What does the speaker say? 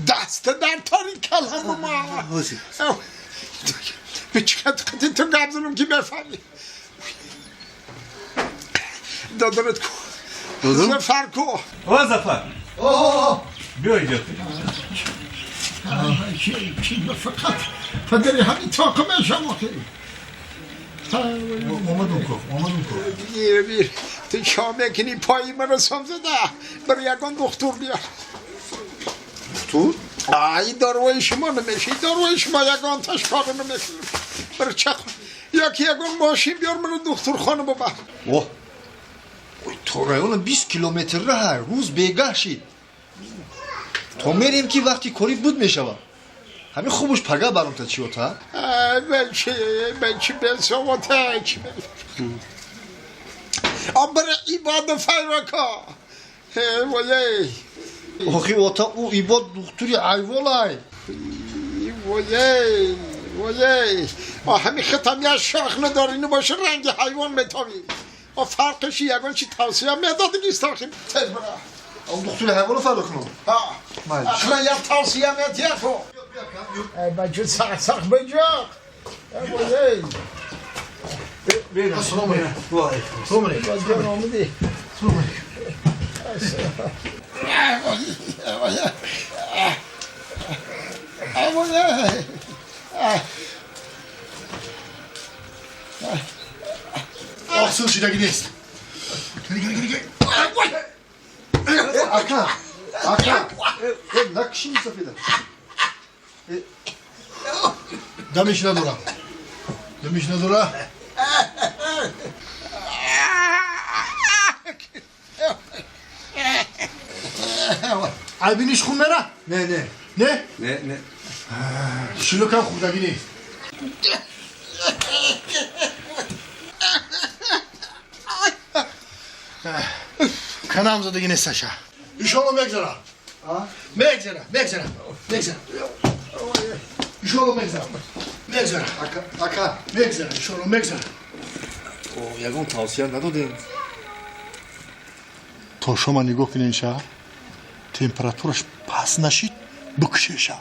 دست در تاری کلم ما به چقدر قطعی تو گبزنم که بفهمی دادرت کو زفر کو زفر بیا اینجا فقط پدری همین طاقم شما خیلی اومدون کو بیر تو شام میکنی پایی مرسام زده برای یکان دکتر بیار دکتر؟ این داروی شما نمیشه این داروی شما یکان تشکار نمیشه برای چه یکی یکان ماشین بیار من دکتر خانه ببر اوه تو رایون 20 کیلومتر را هر روز بیگاه شید تو میریم که وقتی کاری بود میشوم همین خوبش پگاه برام تا چی ہوتا من چی بسوتا چی برای ایباد فیرکا ولی آخی اوتا او ایباد دکتری عیوالای ولی همین ختم یه شاخ ندارینه باشه رنگ حیوان متاوی فرقش یکان چی توصیه میداده نیست آخی تیز برا اون دکتری حیوانو فرق کنم من یک توصیه میدیه تو بچه سق بجا بیا السلام علیکم سلام علیکم بازگان آمدی سلام آخسون شیدگی نیست گلی Aka نکشی سفیده دمش ندارم عیبینیش خون میره؟ نه شلو کم خوردگی نیست کنه همزادگی نیستشه ایشالله میگذارم میگذارم ایشالله میگذارم اکا میگذارم ایشالله میگذارم یکان توصیه ندادیم تا شما نگاه کنین شه تمپراتورش پس نشید بکشیشه